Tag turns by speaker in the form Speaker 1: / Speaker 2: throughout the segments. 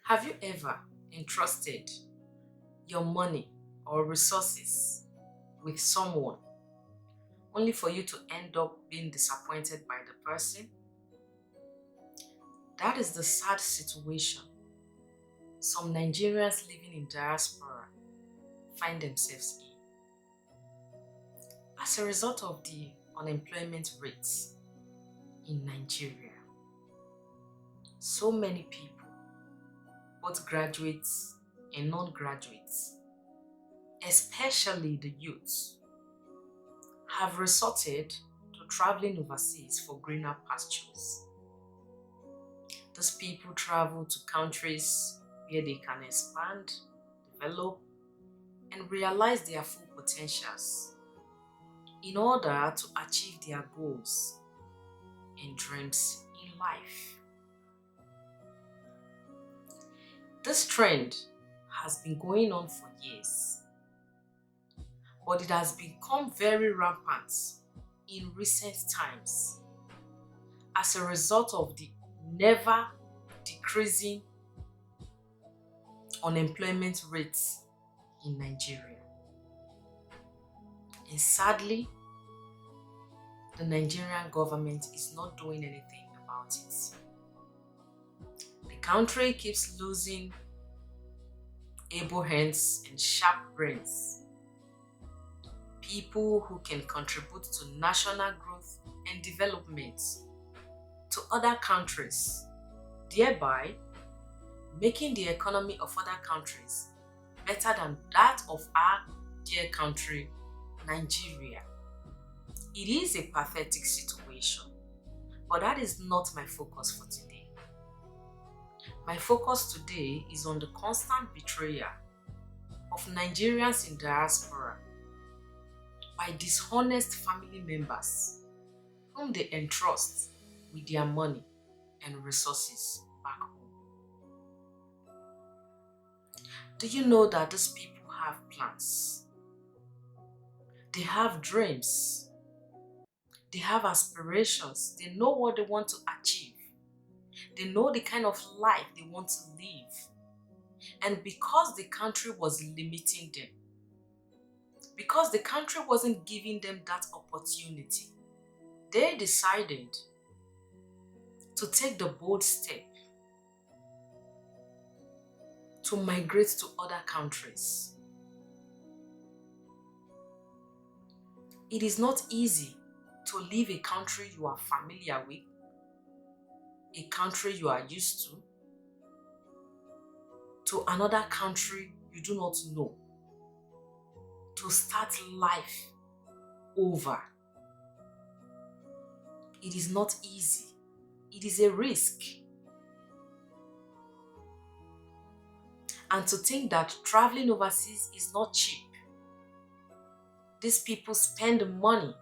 Speaker 1: Have you ever entrusted your money or resources with someone only for you to end up being disappointed by the person? That is the sad situation some Nigerians living in diaspora find themselves in. As a result of the unemployment rates in Nigeria, so many people, both graduates and non-graduates, especially the youth, have resorted to traveling overseas for greener pastures. These people travel to countries where they can expand, develop, and realize their full potentials in order to achieve their goals and dreams in life. This trend has been going on for years, but it has become very rampant in recent times as a result of the never decreasing unemployment rates in Nigeria. And sadly, the Nigerian government is not doing anything about it. The country keeps losing able hands and sharp brains, people who can contribute to national growth and development to other countries, thereby making the economy of other countries better than that of our dear country, Nigeria. It is a pathetic situation, but that is not my focus for today. My focus today is on the constant betrayal of Nigerians in diaspora by dishonest family members whom they entrust with their money and resources back home. Do you know that these people have plans? They have dreams. They have aspirations. They know what they want to achieve. They know the kind of life they want to live. And because the country was limiting them, because the country wasn't giving them that opportunity, they decided to take the bold step to migrate to other countries. It is not easy to leave a country you are familiar with, a country you are used to another country you do not know, to start life over. It is not easy. It is a risk. And to think that traveling overseas is not cheap. These people spend money,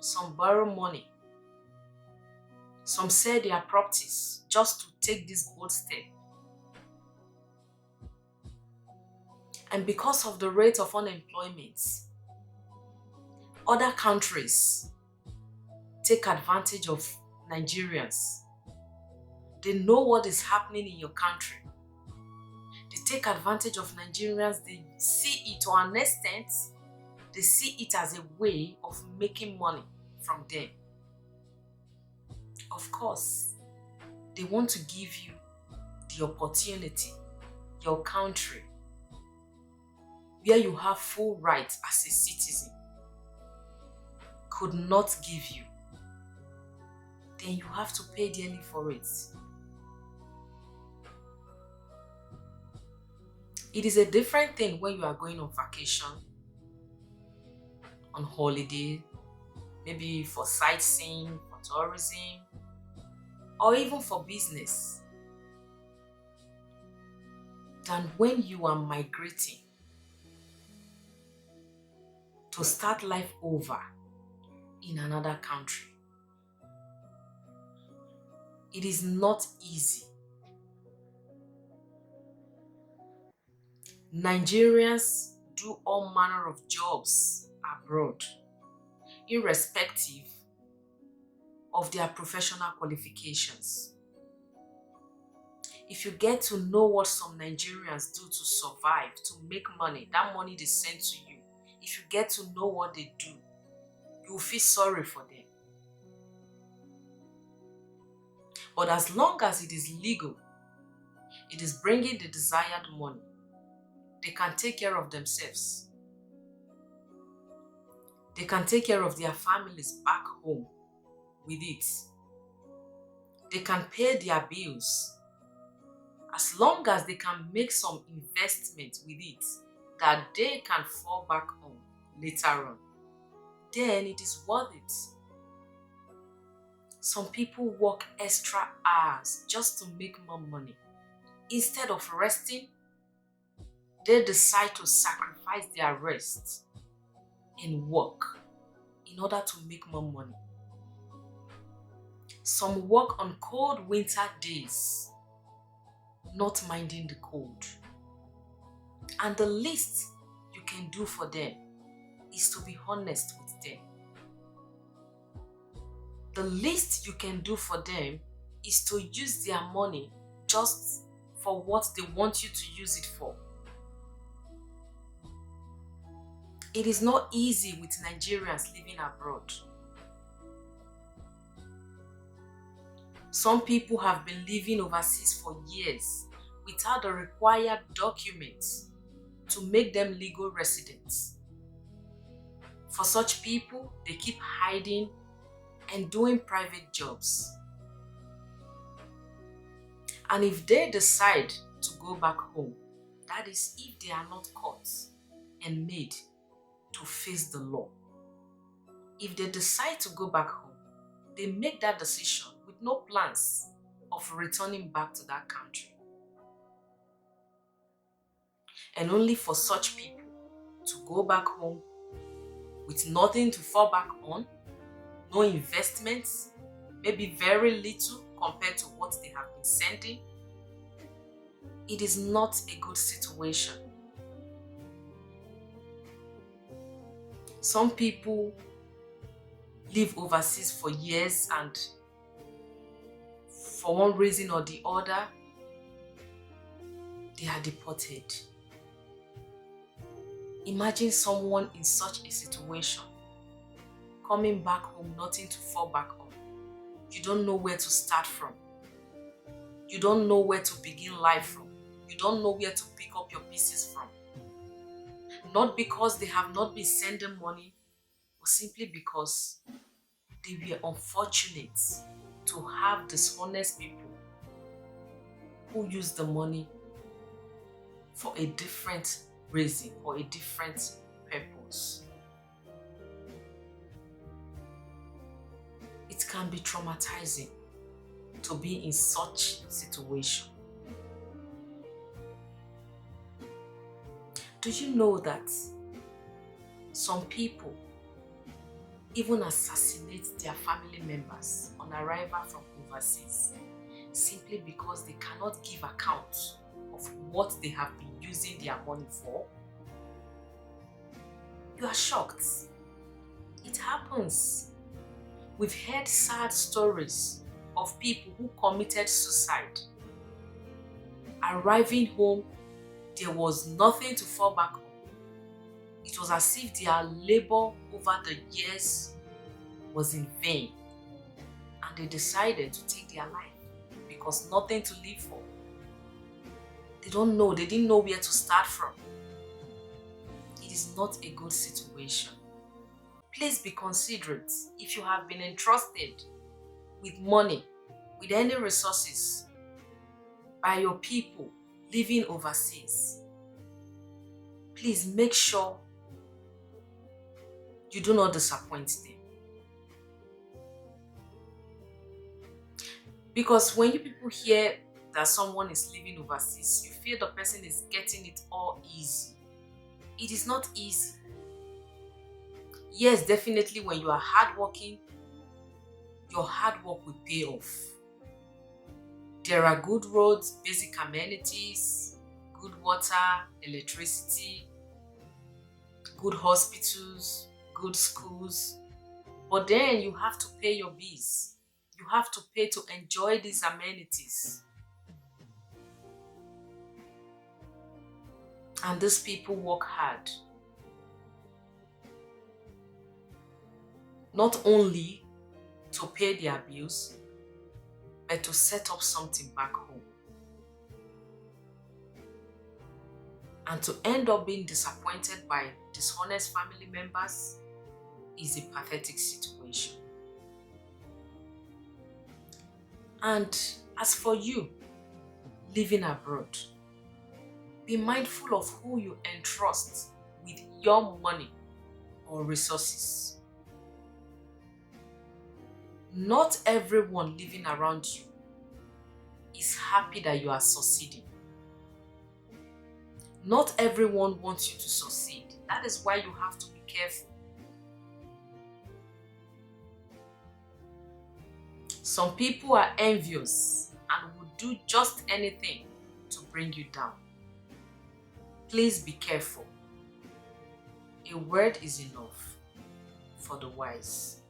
Speaker 1: some borrow money, some sell their properties just to take this bold step. And because of the rate of unemployment, other countries take advantage of Nigerians. They know what is happening in your country. They take advantage of Nigerians. They see it to an extent. They see it as a way of making money from them. Of course, they want to give you the opportunity, your country, where you have full rights as a citizen, could not give you. Then you have to pay dearly for it. It is a different thing when you are going on vacation, on holiday, maybe for sightseeing, for tourism, or even for business, than when you are migrating to start life over in another country. It is not easy. Nigerians do all manner of jobs abroad, irrespective of their professional qualifications. If you get to know what some Nigerians do to survive, to make money, that money they send to you, if you get to know what they do, you will feel sorry for them. But as long as it is legal, it is bringing the desired money, they can take care of themselves. They can take care of their families back home with it. They can pay their bills. As long as they can make some investment with it that they can fall back on later on, then it is worth it. Some people work extra hours just to make more money. Instead of resting, they decide to sacrifice their rest and work in order to make more money. Some work on cold winter days, not minding the cold. And the least you can do for them is to be honest with them. The least you can do for them is to use their money just for what they want you to use it for. It is not easy with Nigerians living abroad. Some people have been living overseas for years without the required documents to make them legal residents. For such people, they keep hiding and doing private jobs. And if they decide to go back home, that is if they are not caught and made to face the law. If they decide to go back home, they make that decision with no plans of returning back to that country. And only for such people to go back home with nothing to fall back on, no investments, maybe very little compared to what they have been sending, it is not a good situation. Some people live overseas for years and for one reason or the other, they are deported. Imagine someone in such a situation coming back home, nothing to fall back on. You don't know where to start from. You don't know where to begin life from. You don't know where to pick up your pieces from. Not because they have not been sending money, but simply because they were unfortunate to have dishonest people who use the money for a different reason or a different purpose. It can be traumatizing to be in such situation. Do you know that some people even assassinate their family members on arrival from overseas simply because they cannot give account of what they have been using their money for? You are shocked. It happens. We've heard sad stories of people who committed suicide. Arriving home, there was nothing to fall back on. It was as if their labor over the years was in vain, and they decided to take their life because nothing to live for. They didn't know where to start from. It is not a good situation. Please be considerate. If you have been entrusted with money, with any resources by your people living overseas, please make sure you do not disappoint them. Because when you people hear that someone is living overseas, you feel the person is getting it all easy. It is not easy. Yes, definitely when you are hardworking, your hard work will pay off. There are good roads, basic amenities, good water, electricity, good hospitals, good schools. But then you have to pay your bills. You have to pay to enjoy these amenities. And these people work hard, not only to pay their bills, but to set up something back home. And to end up being disappointed by dishonest family members is a pathetic situation. And as for you, living abroad, be mindful of who you entrust with your money or resources. Not everyone living around you is happy that you are succeeding. Not everyone wants you to succeed. That is why you have to be careful. Some people are envious and would do just anything to bring you down. Please be careful. A word is enough for the wise.